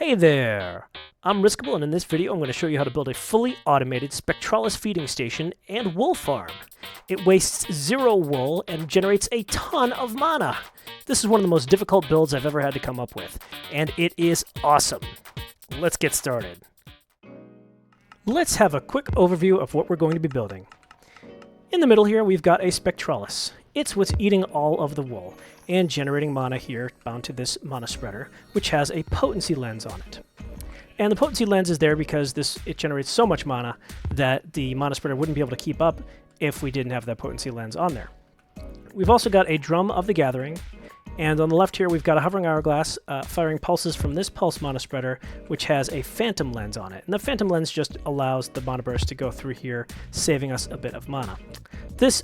Hey there! I'm Riskable, and in this video I'm going to show you how to build a fully automated Spectrolus feeding station and wool farm. It wastes zero wool and generates a ton of mana. This is one of the most difficult builds I've ever had to come up with, and it is awesome. Let's get started. Let's have a quick overview of what we're going to be building. In the middle here we've got a Spectrolus. It's what's eating all of the wool and generating mana here bound to this mana spreader, which has a potency lens on it. And the potency lens is there because it generates so much mana that the mana spreader wouldn't be able to keep up if we didn't have that potency lens on there. We've also got a drum of the gathering, and on the left here we've got a hovering hourglass firing pulses from this pulse mana spreader, which has a phantom lens on it. And the phantom lens just allows the mana burst to go through here, saving us a bit of mana. This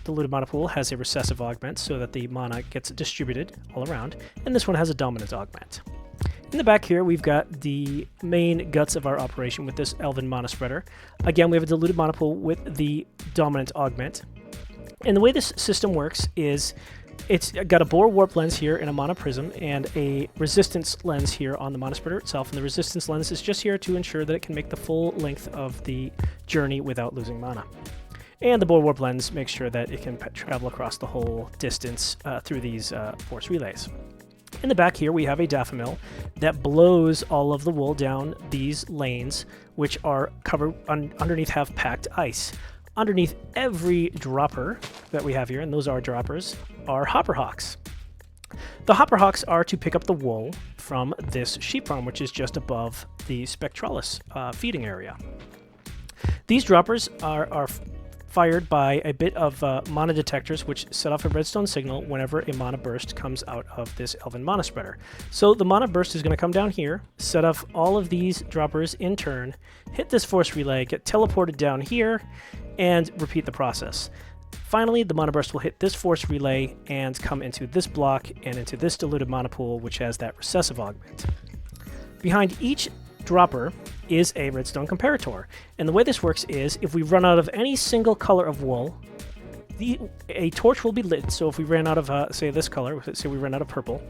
diluted mana pool has a recessive augment so that the mana gets distributed all around, and this one has a dominant augment. In the back here, we've got the main guts of our operation with this elven mana spreader. Again, we have a diluted mana pool with the dominant augment. And the way this system works is it's got a bore warp lens here and a mana prism and a resistance lens here on the mana spreader itself. And the resistance lens is just here to ensure that it can make the full length of the journey without losing mana. And the bore warp lens makes sure that it can travel across the whole distance through these force relays. In the back here, we have a daffodil that blows all of the wool down these lanes, which are covered underneath half-packed ice. Underneath every dropper that we have here, and those are droppers, are hopper hawks. The hopper hawks are to pick up the wool from this sheep farm, which is just above the Spectrolus feeding area. These droppers are fired by a bit of mana detectors, which set off a redstone signal whenever a mana burst comes out of this elven mana spreader. So the mana burst is going to come down here, set off all of these droppers in turn, hit this force relay, get teleported down here, and repeat the process. Finally, the mana burst will hit this force relay and come into this block and into this diluted mana pool, which has that recessive augment. Behind each dropper is a redstone comparator, and the way this works is if we run out of any single color of wool, a torch will be lit. So if we ran out of say this color, say we ran out of purple,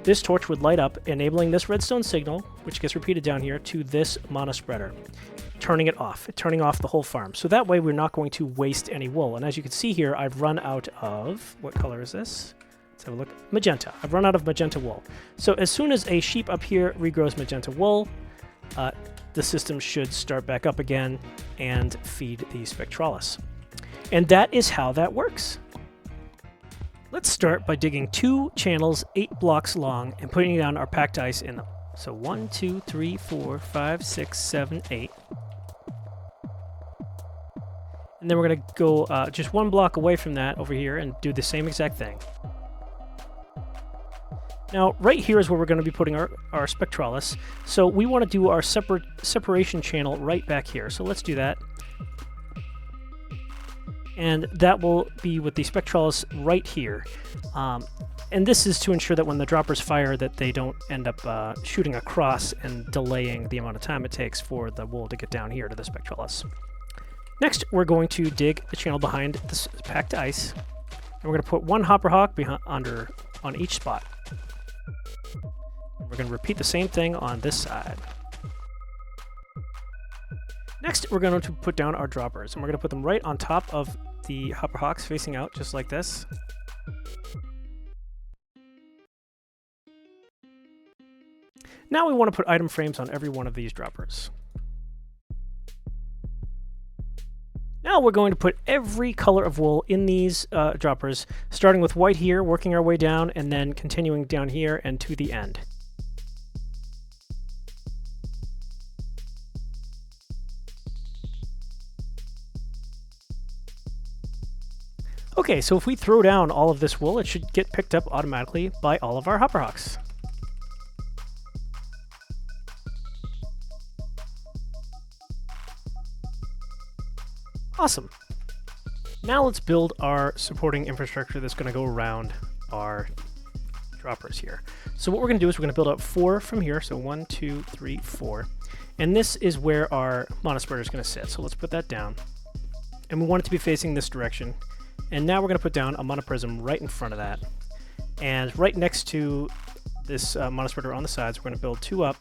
this torch would light up, enabling this redstone signal, which gets repeated down here, to this mana spreader, turning it off, turning off the whole farm. So that way we're not going to waste any wool. And as you can see here, I've run out of, what color is this? Let's have a look. Magenta. I've run out of magenta wool. So as soon as a sheep up here regrows magenta wool, the system should start back up again and feed the Spectrolus. And that is how that works. Let's start by digging 2 channels 8 blocks long and putting down our packed ice in them. So 1, 2, 3, 4, 5, 6, 7, 8. And then we're going to go just 1 block away from that over here and do the same exact thing. Now, right here is where we're going to be putting our Spectrolus. So we want to do our separation channel right back here. So let's do that. And that will be with the Spectrolus right here. And this is to ensure that when the droppers fire that they don't end up shooting across and delaying the amount of time it takes for the wool to get down here to the Spectrolus. Next, we're going to dig the channel behind this packed ice. And we're going to put 1 hopper hawk on each spot. We're going to repeat the same thing on this side. Next, we're going to put down our droppers, and we're going to put them right on top of the hopper hawks facing out, just like this. Now we want to put item frames on every one of these droppers. Now we're going to put every color of wool in these droppers, starting with white here, working our way down, and then continuing down here and to the end. Okay, so if we throw down all of this wool, it should get picked up automatically by all of our hopper hawks. Awesome. Now let's build our supporting infrastructure that's going to go around our droppers here. So what we're going to do is we're going to build up 4 from here. So 1, 2, 3, 4. And this is where our mana spreader is going to sit. So let's put that down. And we want it to be facing this direction. And now we're going to put down a mana prism right in front of that. And right next to this mana spreader on the sides, we're going to build 2 up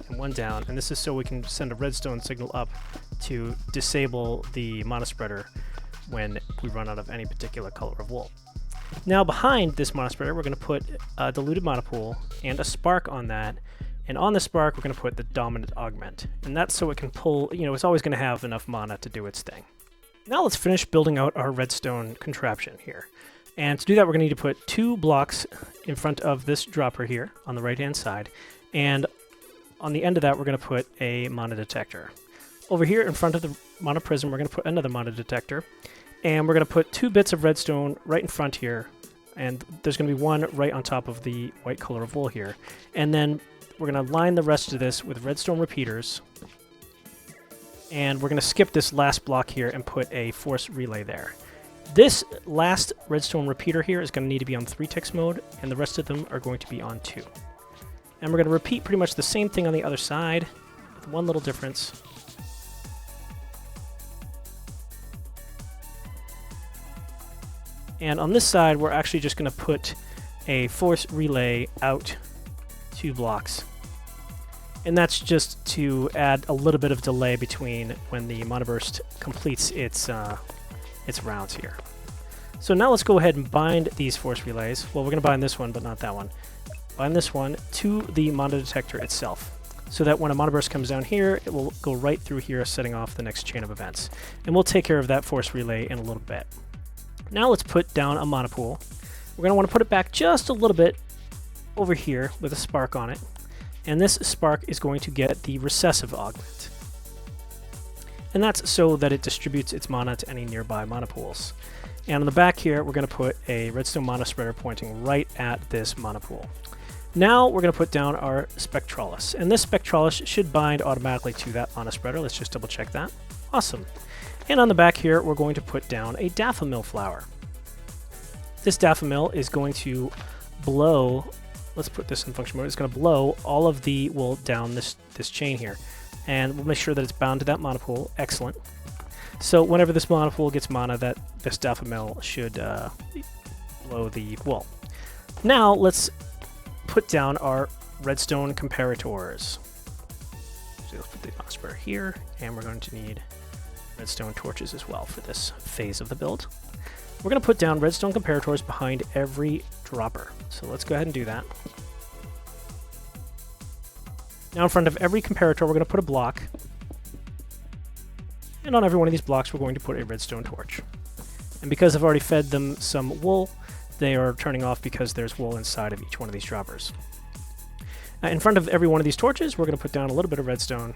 and one down, and this is so we can send a redstone signal up to disable the mana spreader when we run out of any particular color of wool. Now behind this mana spreader, we're going to put a diluted mana pool and a spark on that, and on the spark we're going to put the dominant augment, and that's so it can pull, it's always going to have enough mana to do its thing. Now let's finish building out our redstone contraption here. And to do that, we're going to need to put 2 blocks in front of this dropper here on the right-hand side, and on the end of that we're going to put a mana detector. Over here in front of the mana prism, we're going to put another mana detector, and we're going to put 2 bits of redstone right in front here, and there's going to be one right on top of the white color of wool here. And then we're going to line the rest of this with redstone repeaters, and we're going to skip this last block here and put a force relay there. This last redstone repeater here is going to need to be on 3 ticks mode, and the rest of them are going to be on 2. And we're going to repeat pretty much the same thing on the other side, with one little difference. And on this side, we're actually just going to put a force relay out 2 blocks. And that's just to add a little bit of delay between when the mana burst completes its rounds here. So now let's go ahead and bind these force relays. Well, we're going to bind this one, but not that one. Bind this one to the mana detector itself, so that when a mana burst comes down here, it will go right through here, setting off the next chain of events. And we'll take care of that force relay in a little bit. Now let's put down a mana pool. We're going to want to put it back just a little bit over here with a spark on it. And this spark is going to get the recessive augment. And that's so that it distributes its mana to any nearby mana pools. And on the back here, we're going to put a redstone mana spreader pointing right at this mana pool. Now we're going to put down our Spectrolus. And this Spectrolus should bind automatically to that mana spreader. Let's just double check that. Awesome. And on the back here, we're going to put down a daffodil flower. This daffodil is going to blow, let's put this in function mode, it's going to blow all of the wool down this chain here. And we'll make sure that it's bound to that mana pool. Excellent. So whenever this mana pool gets mana, this daffodil should blow the wool. Now let's put down our redstone comparators. So let's put the mana spreader here, and we're going to need redstone torches as well for this phase of the build. We're going to put down redstone comparators behind every dropper. So let's go ahead and do that. Now in front of every comparator, we're going to put a block. And on every one of these blocks, we're going to put a redstone torch. And because I've already fed them some wool, they are turning off because there's wool inside of each one of these droppers. In front of every one of these torches, we're going to put down a little bit of redstone.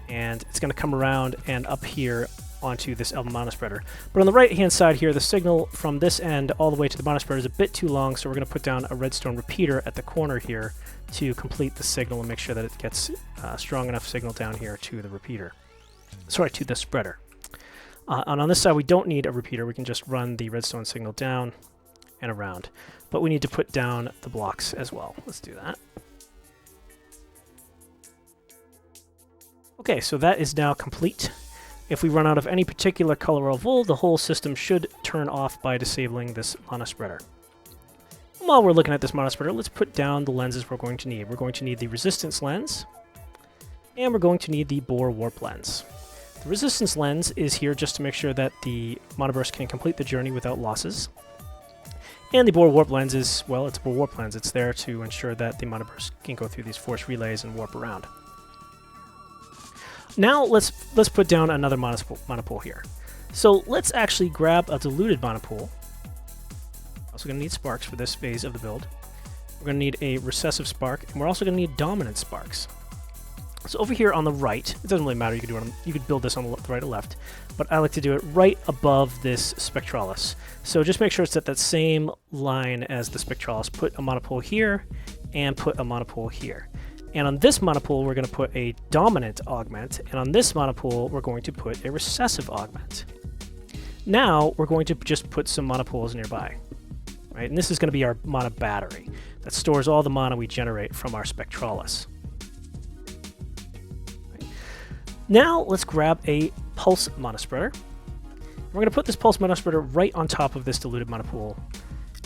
And it's going to come around and up here onto this mana spreader. But on the right-hand side here, the signal from this end all the way to the mana spreader is a bit too long, so we're going to put down a redstone repeater at the corner here to complete the signal and make sure that it gets strong enough signal down here to the repeater. Sorry, to the spreader. And on this side, we don't need a repeater. We can just run the redstone signal down and around. But we need to put down the blocks as well. Let's do that. Okay, so that is now complete. If we run out of any particular color of wool, the whole system should turn off by disabling this mana spreader. While we're looking at this mana spreader, let's put down the lenses we're going to need. We're going to need the resistance lens, and we're going to need the bore warp lens. The resistance lens is here just to make sure that the mana burst can complete the journey without losses. And the bore warp lens is, well, it's a bore warp lens. It's there to ensure that the mana burst can go through these force relays and warp around. Now let's put down another mana pool here. So let's actually grab a diluted mana pool. Also going to need sparks for this phase of the build. We're going to need a recessive spark, and we're also going to need dominant sparks. So over here on the right, it doesn't really matter, you could build this on the right or left, but I like to do it right above this Spectrolus. So just make sure it's at that same line as the Spectrolus. Put a mana pool here, and put a mana pool here. And on this mana pool, we're going to put a dominant augment, and on this mana pool, we're going to put a recessive augment. Now, we're going to just put some mana pools nearby. Right? And this is going to be our mana battery that stores all the mana we generate from our Spectrolus. Right. Now, let's grab a pulse mana spreader. We're going to put this pulse mana spreader right on top of this diluted mana pool,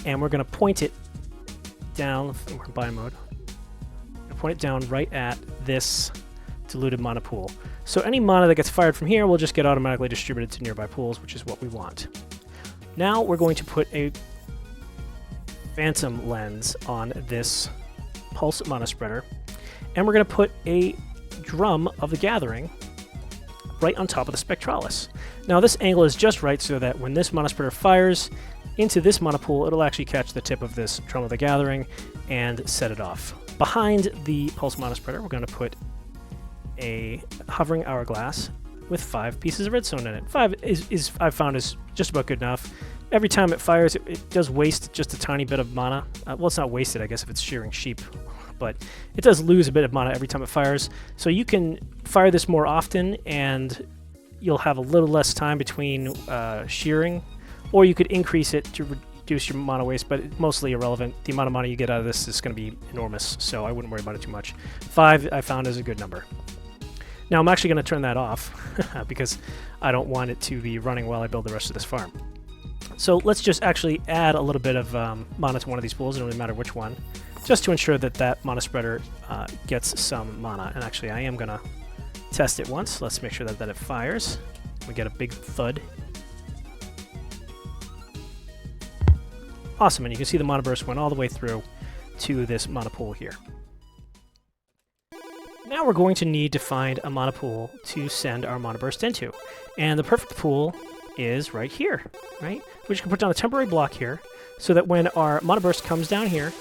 and we're going to point it down. We're in buy mode. point it down right at this diluted mana pool. So any mana that gets fired from here will just get automatically distributed to nearby pools, which is what we want. Now we're going to put a phantom lens on this pulse mana spreader, and we're going to put a drum of the gathering right on top of the Spectrolus. Now this angle is just right so that when this mana spreader fires into this mana pool, it'll actually catch the tip of this drum of the gathering and set it off. Behind the pulse mana spreader, we're going to put a hovering hourglass with 5 pieces of redstone in it. 5 is I've found is just about good enough. Every time it fires, it does waste just a tiny bit of mana. Well, it's not wasted, I guess, if it's shearing sheep, but it does lose a bit of mana every time it fires. So you can fire this more often, and you'll have a little less time between shearing, or you could increase it to reduce your mana waste, but it's mostly irrelevant. The amount of mana you get out of this is going to be enormous, so I wouldn't worry about it too much. 5 I found is a good number. Now I'm actually going to turn that off because I don't want it to be running while I build the rest of this farm. So let's just actually add a little bit of mana to one of these pools, it doesn't really matter which one, just to ensure that that mana spreader gets some mana. And actually I am going to test it once. Let's make sure that it fires. We get a big thud. Awesome, and you can see the mana burst went all the way through to this mana pool here. Now we're going to need to find a mana pool to send our mana burst into. And the perfect pool is right here, right? We just can put down a temporary block here so that when our mana burst comes down here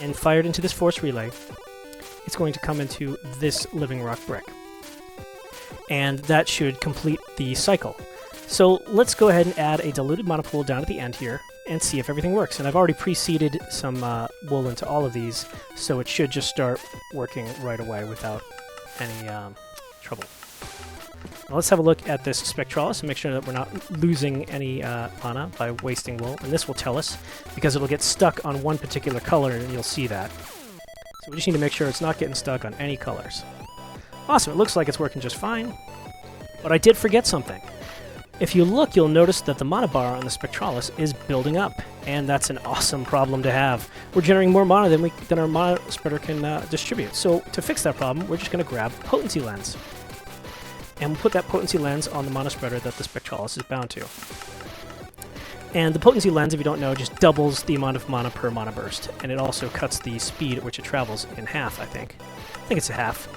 and fired into this force relay, it's going to come into this living rock brick. And that should complete the cycle. So let's go ahead and add a diluted mana pool down at the end here and see if everything works. And I've already pre-seeded some wool into all of these, so it should just start working right away without any trouble. Now let's have a look at this Spectrolus and make sure that we're not losing any mana by wasting wool. And this will tell us, because it'll get stuck on one particular color, and you'll see that. So we just need to make sure it's not getting stuck on any colors. Awesome, it looks like it's working just fine. But I did forget something. If you look, you'll notice that the mana bar on the Spectrolus is building up, and that's an awesome problem to have. We're generating more mana than our mana spreader can distribute. So to fix that problem, we're just going to grab Potency Lens. And we'll put that Potency Lens on the mana spreader that the Spectrolus is bound to. And the Potency Lens, if you don't know, just doubles the amount of mana per mana burst, and it also cuts the speed at which it travels in half, I think. I think it's a half.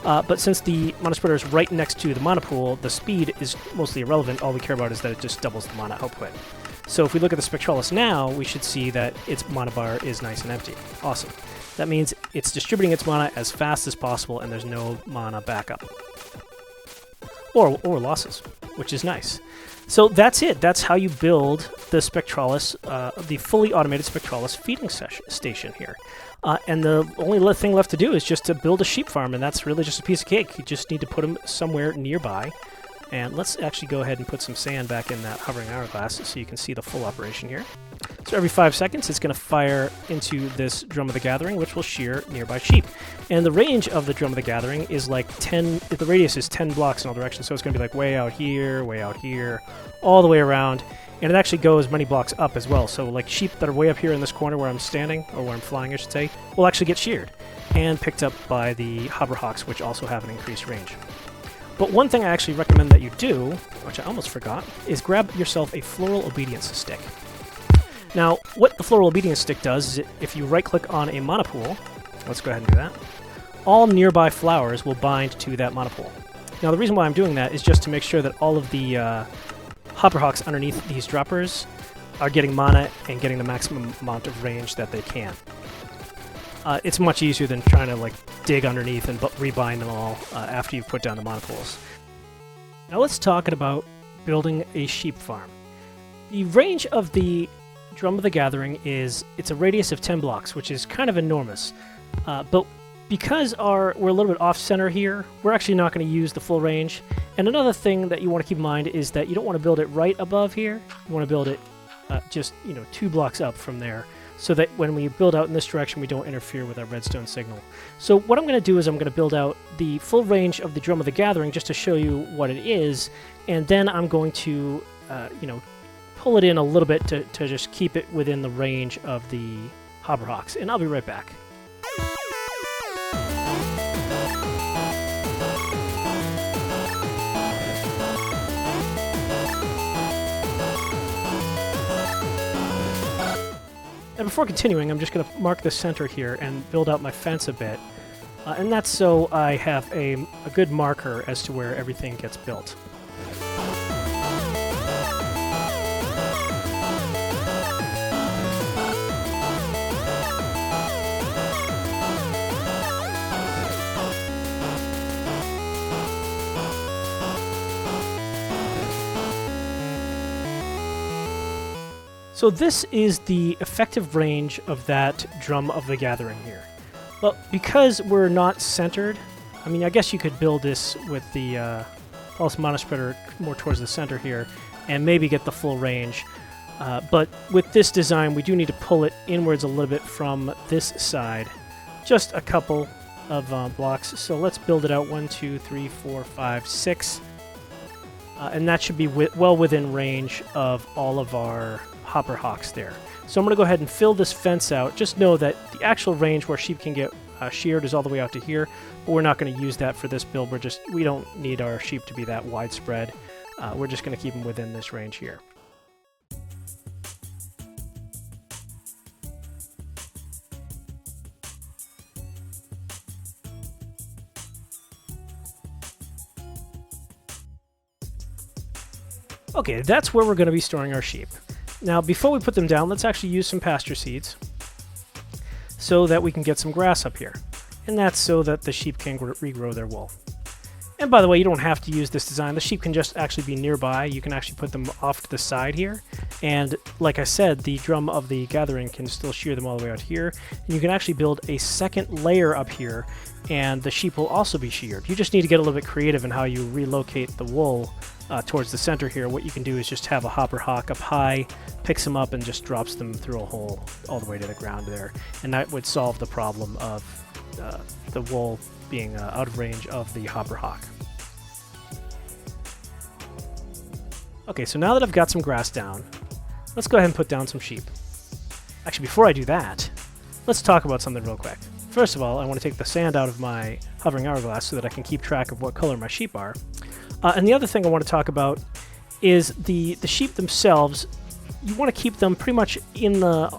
But since the mana spreader is right next to the mana pool, the speed is mostly irrelevant. All we care about is that it just doubles the mana output. So if we look at the Spectrolus now, we should see that its mana bar is nice and empty. Awesome. That means it's distributing its mana as fast as possible, and there's no mana backup. Or losses, which is nice. So that's it. That's how you build the Spectrolus, the fully automated Spectrolus feeding station here. And the only thing left to do is just to build a sheep farm, and that's really just a piece of cake. You just need to put them somewhere nearby. And let's actually go ahead and put some sand back in that hovering hourglass so you can see the full operation here. So every 5 seconds, it's going to fire into this drum of the gathering, which will shear nearby sheep. And the range of the drum of the gathering is like 10, the radius is 10 blocks in all directions, so it's going to be like way out here, all the way around. And it actually goes many blocks up as well, so like sheep that are way up here in this corner where I'm standing, or where I'm flying I should say, will actually get sheared and picked up by the hoverhawks, which also have an increased range. But one thing I actually recommend that you do, which I almost forgot, is grab yourself a Floral Obedience Stick. Now, what the Floral Obedience Stick does is if you right-click on a mana pool, let's go ahead and do that, all nearby flowers will bind to that mana pool. Now, the reason why I'm doing that is just to make sure that all of the Hopperhawks underneath these droppers are getting mana and getting the maximum amount of range that they can. It's much easier than trying to like dig underneath and rebind them all after you've put down the mana pools. Now let's talk about building a sheep farm. The range of the Drum of the Gathering it's a radius of 10 blocks, which is kind of enormous. But because we're a little bit off-center here, we're actually not going to use the full range. And another thing that you want to keep in mind is that you don't want to build it right above here. You want to build it just 2 blocks up from there, so that when we build out in this direction, we don't interfere with our redstone signal. So what I'm going to do is I'm going to build out the full range of the Drum of the Gathering just to show you what it is, and then I'm going to, pull it in a little bit to just keep it within the range of the Hopperhawks, and I'll be right back. before continuing, I'm just going to mark the center here and build out my fence a bit. And that's so I have a good marker as to where everything gets built. So this is the effective range of that Drum of the Gathering here. Well, because we're not centered, I mean, I guess you could build this with the pulse mana spreader more towards the center here and maybe get the full range. But with this design, we do need to pull it inwards a little bit from this side. Just a couple of blocks. So let's build it out. 1, 2, 3, 4, 5, 6. And that should be well within range of all of our hopper hawks there. So I'm going to go ahead and fill this fence out. Just know that the actual range where sheep can get sheared is all the way out to here, but we're not going to use that for this build. We don't need our sheep to be that widespread. We're just going to keep them within this range here. Okay, that's where we're going to be storing our sheep. Now, before we put them down, let's actually use some pasture seeds so that we can get some grass up here. And that's so that the sheep can regrow their wool. And by the way, you don't have to use this design. The sheep can just actually be nearby. You can actually put them off to the side here. And like I said, the Drum of the Gathering can still shear them all the way out here. And you can actually build a second layer up here, and the sheep will also be sheared. You just need to get a little bit creative in how you relocate the wool towards the center here. What you can do is just have a hopper hawk up high, picks them up, and just drops them through a hole all the way to the ground there. And that would solve the problem of the wool being out of range of the hopper hawk. Okay, so now that I've got some grass down, let's go ahead and put down some sheep. Actually, before I do that, let's talk about something real quick. First of all, I want to take the sand out of my hovering hourglass so that I can keep track of what color my sheep are. And the other thing I want to talk about is the sheep themselves. You want to keep them pretty much in the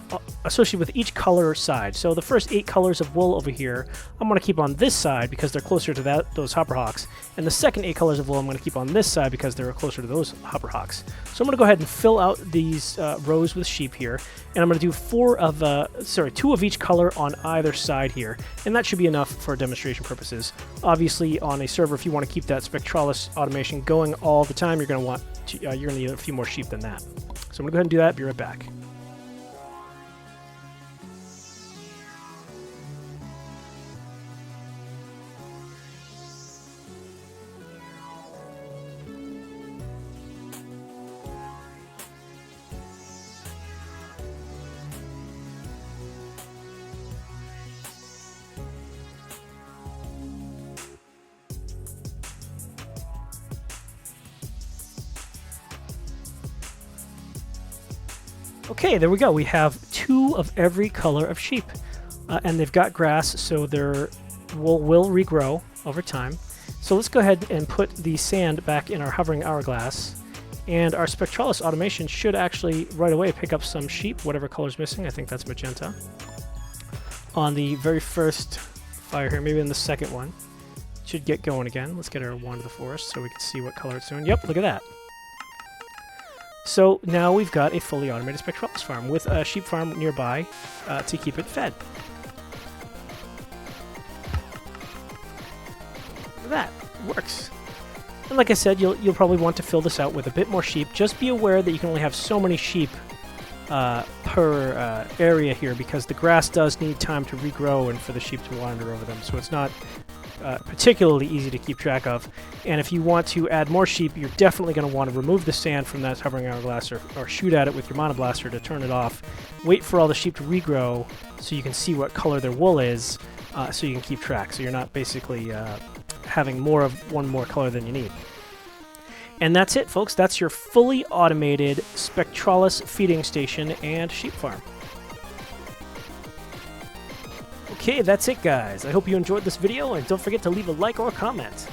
associated with each color side. So the first 8 colors of wool over here, I'm going to keep on this side because they're closer to those hopper hawks. And the second 8 colors of wool I'm going to keep on this side because they're closer to those hopper hawks. So I'm going to go ahead and fill out these rows with sheep here. And I'm going to do 2 of each color on either side here. And that should be enough for demonstration purposes. Obviously, on a server, if you want to keep that Spectrolus automation going all the time, you're going to need a few more sheep than that. So I'm going to go ahead and do that. Be right back. Okay, there we go. We have 2 of every color of sheep. And they've got grass, so their wool will regrow over time. So let's go ahead and put the sand back in our hovering hourglass. And our Spectrolus automation should actually right away pick up some sheep, whatever color's missing. I think that's magenta. On the very first fire here, maybe in the second one. Should get going again. Let's get our wand of the forest so we can see what color it's doing. Yep, look at that. So now we've got a fully automated Spectrolus farm with a sheep farm nearby to keep it fed. Look at that. It works. And like I said, you'll probably want to fill this out with a bit more sheep. Just be aware that you can only have so many sheep per area here because the grass does need time to regrow and for the sheep to wander over them. So it's not particularly easy to keep track of. And if you want to add more sheep, you're definitely going to want to remove the sand from that hovering hourglass or shoot at it with your mana blaster to turn it off. Wait for all the sheep to regrow so you can see what color their wool is so you can keep track. So you're not basically having more of one more color than you need. And that's it, folks. That's your fully automated Spectrolus feeding station and sheep farm. Okay, that's it, guys. I hope you enjoyed this video, and don't forget to leave a like or comment.